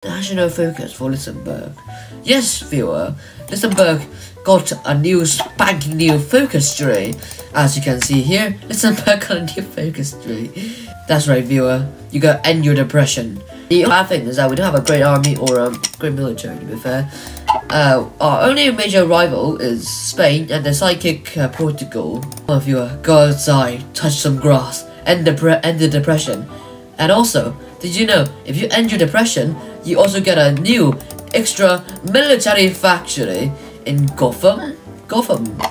National focus for Listenburg. Yes, viewer, Listenburg got a new spanking new focus tree. As you can see here, Listenburg got a new focus tree. That's right, viewer, you gotta end your depression. The bad thing is that we don't have a great army or a great military, to be fair. Our only major rival is Spain and the sidekick Portugal. Come on, viewer, go outside, touch some grass, end the depression. And also, did you know, if you end your depression, you also get a new extra military factory in Gotham,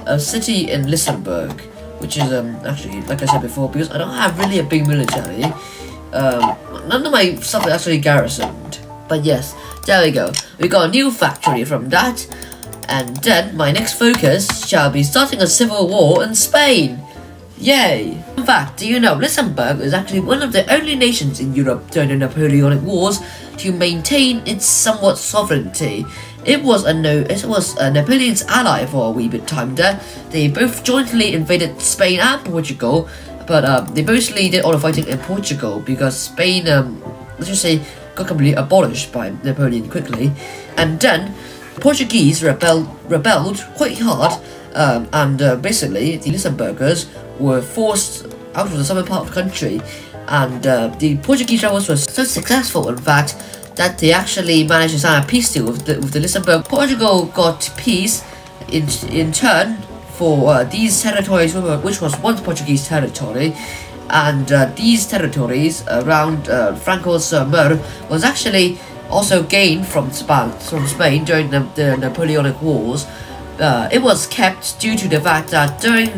a city in Listenburg, which is actually, like I said before, because I don't have really a big military, none of my stuff is actually garrisoned. But yes, there we go. We got a new factory from that, and then my next focus shall be starting a civil war in Spain. Yay! In fact, do you know, Listenburg is actually one of the only nations in Europe during the Napoleonic Wars to maintain its somewhat sovereignty. It was Napoleon's ally for a wee bit time there. They both jointly invaded Spain and Portugal, but they mostly did all the fighting in Portugal because Spain, let's just say, got completely abolished by Napoleon quickly. And then Portuguese rebelled quite hard, and basically the Listenburgers were forced out of the southern part of the country, and the Portuguese rebels were so successful, in fact, that they actually managed to sign a peace deal with the Listenburg. Portugal got peace in turn for these territories, which was once Portuguese territory, and these territories around Franco-sur-Mer was actually also gained from Spain during the Napoleonic Wars. It was kept due to the fact that during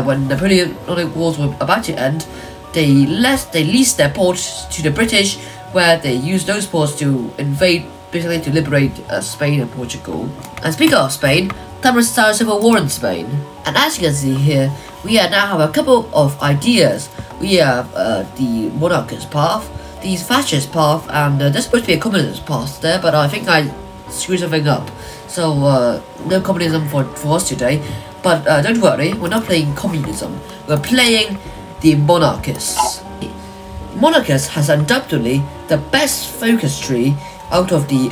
when Napoleonic Wars were about to end, they leased their ports to the British, where they used those ports to invade, basically to liberate Spain and Portugal. And speaking of Spain, time to start a civil war in Spain. And as you can see here, we now have a couple of ideas. We have the monarchist path, the fascist path, and there's supposed to be a communist path there, but I think I screwed something up. So no communism for us today. But don't worry, we're not playing communism. We're playing the monarchists. Monarchist has undoubtedly the best focus tree out of the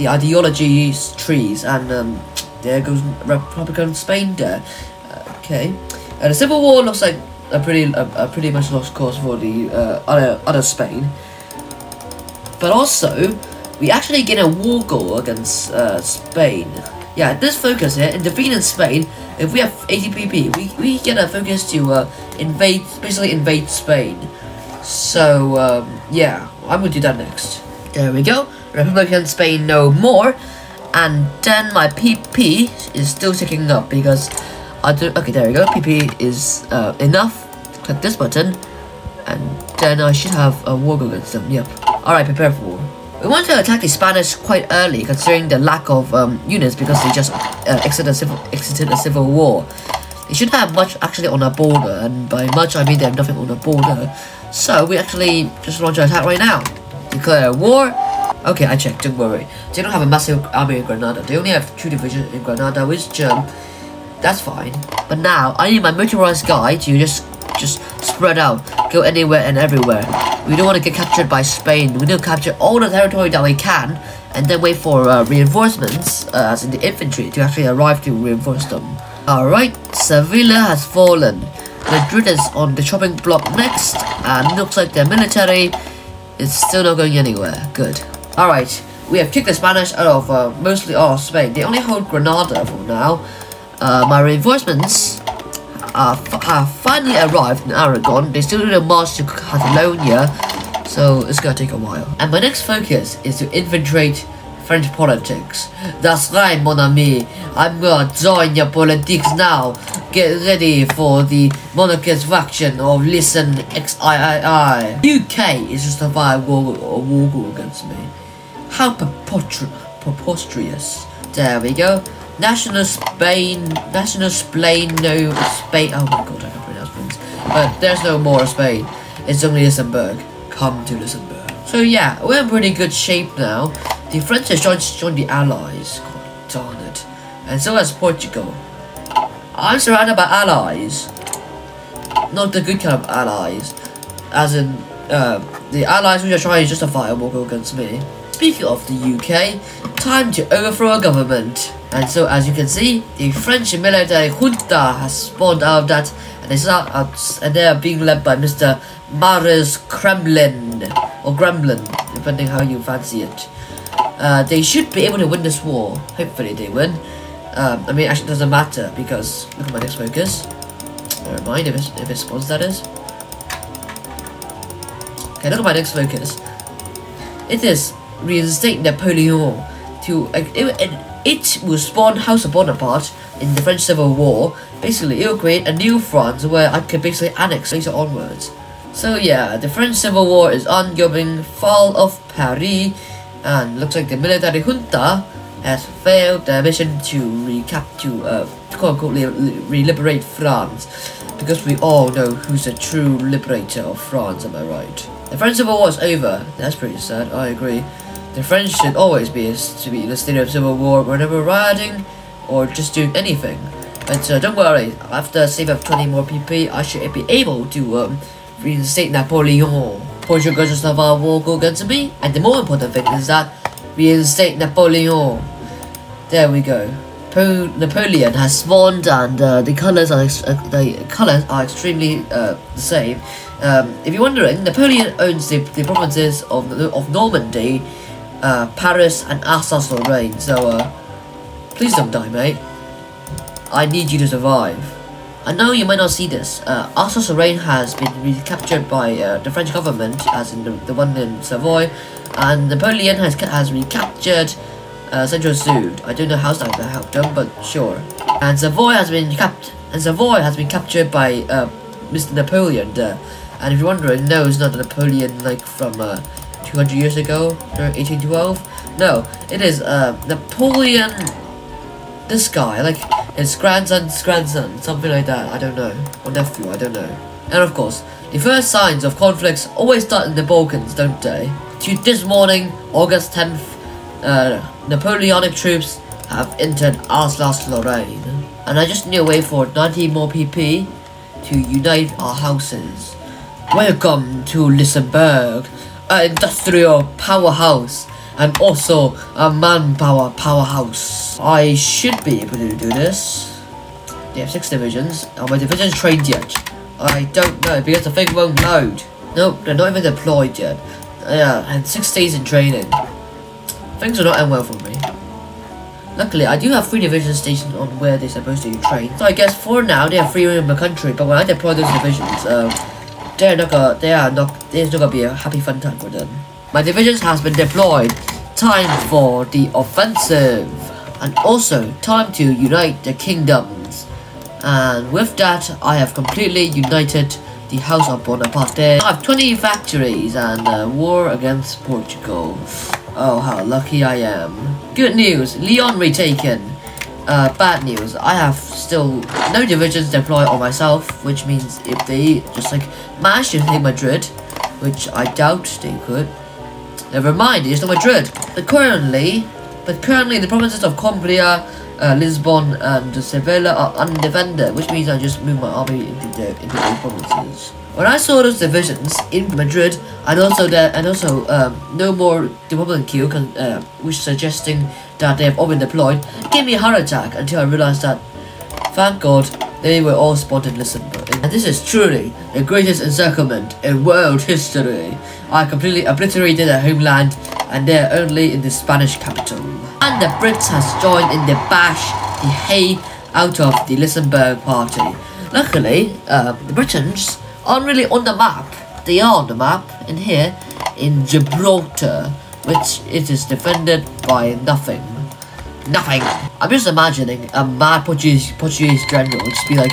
ideology trees, and there goes Republican Spain there. Okay, the civil war looks like a pretty much lost cause for the other Spain, but also we actually get a war goal against Spain. Yeah, this focus here in defeating Spain. If we have 80 PP, we get a focus to basically invade Spain. So yeah, I'm going to do that next. There we go. Republican Spain no more. And then my PP is still ticking up because okay, there we go. PP is enough. Click this button, and then I should have a war goal against them. Yep. Alright, prepare for war. We want to attack the Spanish quite early, considering the lack of units, because they just exited a civil war. They shouldn't have much actually on our border, and by much I mean they have nothing on the border. So we actually just launch an attack right now. Declare war. Okay, I checked, don't worry. They don't have a massive army in Granada. They only have 2 divisions in Granada, which that's fine. But now I need my motorized guy to just spread out, go anywhere and everywhere. We don't want to get captured by Spain. We need to capture all the territory that we can, and then wait for reinforcements, as in the infantry, to actually arrive to reinforce them. Alright, Sevilla has fallen. Madrid is on the chopping block next, and looks like their military is still not going anywhere. Good. Alright, we have kicked the Spanish out of mostly all of Spain. They only hold Granada for now. My reinforcements have finally arrived in Aragon. They still need to march to Catalonia, so it's gonna take a while. And my next focus is to infiltrate French politics. That's right, mon ami. I'm gonna join your politics now. Get ready for the monarchist faction of Listen XIII. UK is just a war against me. How preposterous. There we go. National Spain, no Spain. Oh my god, I can pronounce things. But there's no more Spain. It's only Listenburg. Come to Listenburg. So yeah, we're in pretty good shape now. The French has joined the Allies. God darn it. And so has Portugal. I'm surrounded by allies. Not the good kind of allies. As in, the allies which are trying to justify a war against me. speaking of the UK, time to overthrow a government. And so, as you can see, the French military junta has spawned out of that, and they are being led by Mr. Maris Kremlin, or Gremlin, depending how you fancy it. They should be able to win this war. Hopefully they win. I mean, actually it doesn't matter, because look at my next focus. Never mind if it spawns, that is. Okay, look at my next focus. It is reinstate Napoleon to it will spawn House of Bonaparte in the French Civil War. Basically, it will create a new France where I could basically annex later onwards. So yeah, the French Civil War is ongoing. Fall of Paris, and looks like the military junta has failed their mission to recapture, quote-unquote, re-liberate France, because we all know who's the true liberator of France, am I right? The French Civil War is over. That's pretty sad, I agree. The French should always be in a state of civil war whenever rioting or just doing anything. But don't worry, after a save of 20 more PP, I should be able to reinstate Napoleon. Portugal just have our war go against me, and the more important thing is that reinstate Napoleon. There we go. Napoleon has spawned, and the colors are extremely the same. If you're wondering, Napoleon owns the provinces of Normandy, Paris, and Alsace-Lorraine. So please don't die, mate. I need you to survive. I know you might not see this. Alsace-Lorraine has been recaptured by the French government, as in the one in Savoy, and Napoleon has recaptured Central Sud. I don't know how that helped them, but sure. And Savoy has been captured by Mr. Napoleon. And if you're wondering, no, it's not Napoleon like from 200 years ago, 1812. No, it is Napoleon. This guy, like his grandson's grandson, something like that. I don't know, or nephew. I don't know. And of course, the first signs of conflicts always start in the Balkans, don't they? This morning, August 10th. Napoleonic troops have entered Alsace-Lorraine, and I just need to wait for 90 more PP to unite our houses. Welcome to Listenburg, an industrial powerhouse and also a manpower powerhouse. I should be able to do this. They have 6 divisions. Are my divisions trained yet? I don't know, because the thing won't load. Nope, they're not even deployed yet. Yeah, and 6 days in training. Things are not end well for me. Luckily, I do have 3 divisions stationed on where they're supposed to be trained. So I guess for now they are free in the country. But when I deploy those divisions, there's not gonna be a happy fun time for them. My divisions has been deployed. Time for the offensive, and also time to unite the kingdoms. And with that, I have completely united the House of Bonaparte. I have 20 factories and war against Portugal. Oh, how lucky I am. Good news, Lyon retaken. Bad news, I have still no divisions deployed on myself, which means if they just like manage to take Madrid, which I doubt they could. Never mind, it's not Madrid. But currently the provinces of Cumbria, Lisbon, and Seville are undefended, which means I just move my army into those provinces. When I saw those divisions in Madrid, and also no more Republican queue, which suggesting that they have all been deployed, it gave me a heart attack until I realized that, thank God, they were all spawned in Listenburg. And this is truly the greatest encirclement in world history. I completely obliterated their homeland, and they are only in the Spanish capital. And the Brits has joined in the bash the hay out of the Listenburg party. Luckily, the Britons aren't really on the map. They are on the map in here in Gibraltar, which it is defended by nothing. Nothing. I'm just imagining a mad Portuguese general just be like,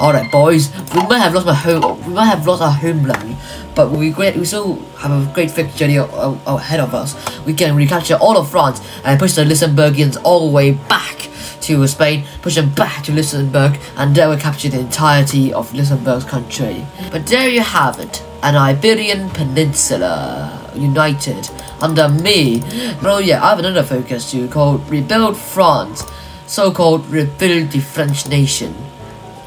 "Alright, boys, we might have lost our homeland, but we still have a great victory ahead of us. We can recapture all of France and push the Listenbergians all the way back to Spain, push them back to Listenburg, and there we capture the entirety of Listenburg's country." But there you have it, an Iberian Peninsula united under me. Oh yeah, I have another focus too called Rebuild France, so-called Rebuild the French Nation.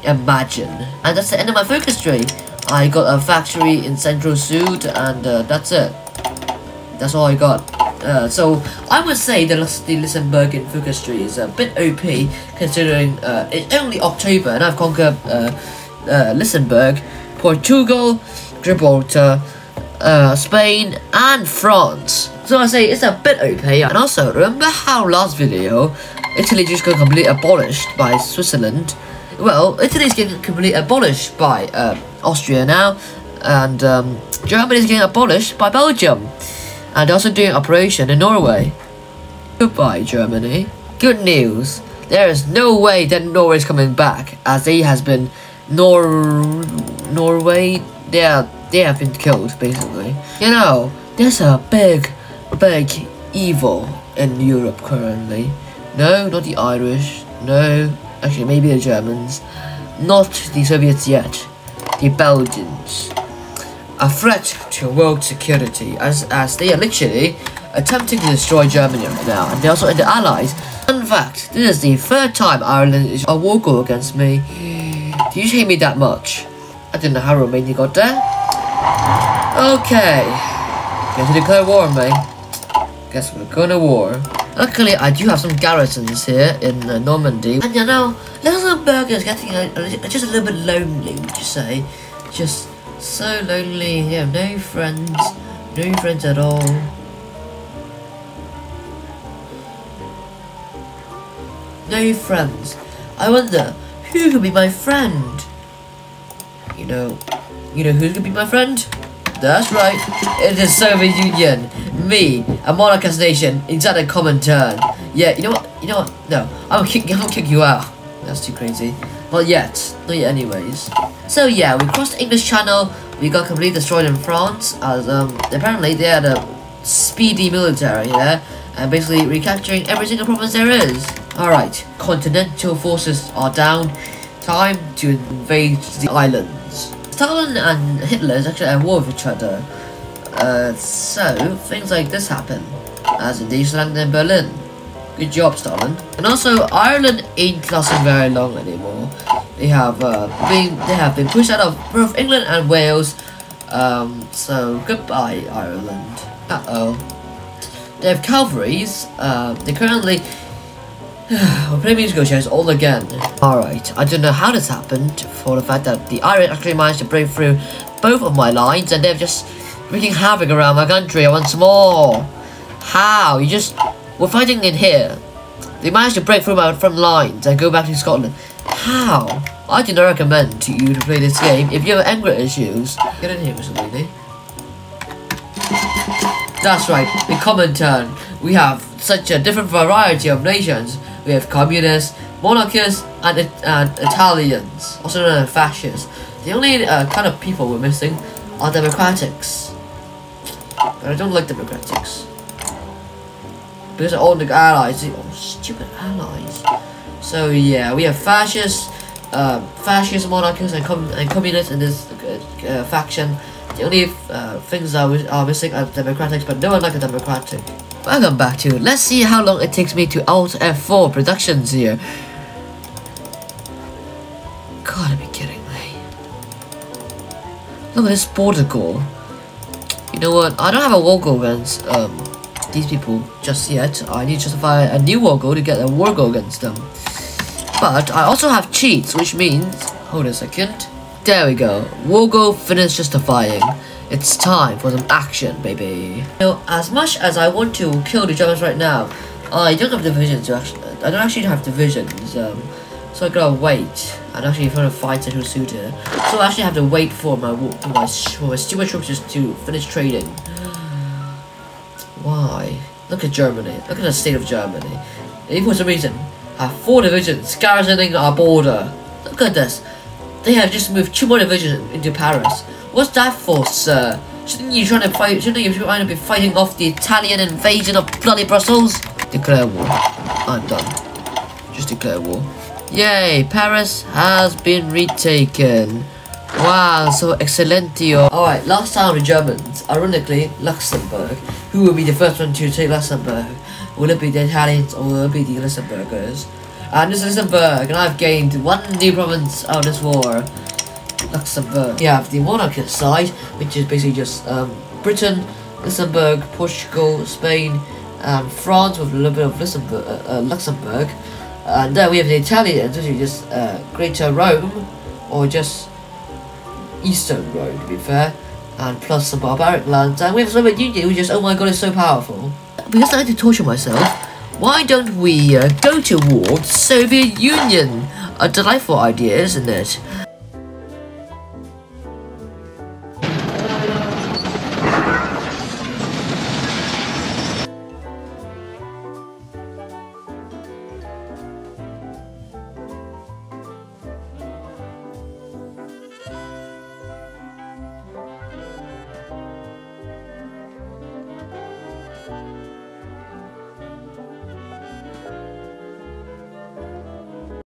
Imagine. And that's the end of my focus tree. I got a factory in Central Sud, and that's it. That's all I got. So I would say the Listenburg infantry is a bit OP, considering it's only October and I've conquered Listenburg, Portugal, Gibraltar, Spain and France. So I say it's a bit OP. And also remember how last video Italy just got completely abolished by Switzerland? Well, Italy's getting completely abolished by Austria now, and Germany's getting abolished by Belgium, and also doing operation in Norway. Goodbye, Germany. Good news. There is no way that Norway is coming back, as they has been Norway. They have been killed basically. You know, there's a big evil in Europe currently. No, not the Irish. No, actually maybe the Germans. Not the Soviets yet. The Belgians. A threat to world security, as they are literally attempting to destroy Germany right now, and they're also in the Allies. In fact, this is the third time Ireland is a war goal against me. Do you hate me that much? I don't know how Romania got there. Okay, going to declare war on me. Guess we're going to war. Luckily, I do have some garrisons here in Normandy, and you know, Listenburg is getting just a little bit lonely, would you say? Just so lonely. You have no friends at all. No friends. I wonder who could be my friend. You know who could be my friend? That's right, it is Soviet Union. Me, a monarchist nation, inside a common turn. Yeah, you know what? No, I'm gonna kick you out. That's too crazy. Not yet anyways. So yeah, we crossed the English Channel. We got completely destroyed in France, as apparently they had a speedy military here, and basically recapturing every single province there is. Alright, continental forces are down. Time to invade the islands. Stalin and Hitler is actually at war with each other. So things like this happen, as in Deutschland and Berlin. Good job, Stalin. And also, Ireland ain't lasting very long anymore. They have been pushed out of both England and Wales. So goodbye, Ireland. They have cavalries. They currently we're playing musical chairs all again. Alright, I don't know how this happened, for the fact that the Irish actually managed to break through both of my lines, and they're just wreaking havoc around my country once more. How? We're fighting in here. They managed to break through my front lines and go back to Scotland. How? I do not recommend to you to play this game if you have anger issues. Get in here, Mr. Lady. That's right, the common turn. We have such a different variety of nations. We have communists, monarchists, and Italians, also known as fascists. The only kind of people we're missing are democratics. But I don't like democratics, because they're all the allies. Oh, stupid allies. So yeah, we have fascists, monarchists, and communists in this faction. The only things that are missing are democratics, but no one like a democratic. Welcome back to let's see how long it takes me to alt F4 productions here. Gotta be kidding me. Look at this border goal. You know what? I don't have a war goal against these people just yet. I need to justify a new war goal to get a war goal against them. But I also have cheats, which means, hold a second. There we go. War goal finished justifying. It's time for some action, baby. You know, as much as I want to kill the Germans right now, I don't have divisions. I don't actually have divisions. So I gotta wait and actually try to fight who's suited. So I actually have to wait for my stupid troops just to finish trading. Why? Look at Germany. Look at the state of Germany. They, for some reason, have 4 divisions garrisoning our border. Look at this. They have just moved 2 more divisions into Paris. What's that for, sir? Shouldn't you be trying to be fighting off the Italian invasion of bloody Brussels? Declare war. I'm done. Just declare war. Yay, Paris has been retaken. Wow, so excellentio. Alright, last time the Germans, ironically, Luxembourg. Who will be the first one to take Luxembourg? Will it be the Italians or will it be the Luxembourgers? And this is Listenburg, and I've gained 1 new province out of this war. Luxembourg. We have the monarchist side, which is basically just Britain, Listenburg, Portugal, Spain, and France with a little bit of Luxembourg. And then we have the Italians, which is just Greater Rome, or just Eastern Rome to be fair, and plus some barbaric lands. And we have Soviet Union, which is, oh my god, it's so powerful. Because I like to torture myself, why don't we go to war with Soviet Union? A delightful idea, isn't it?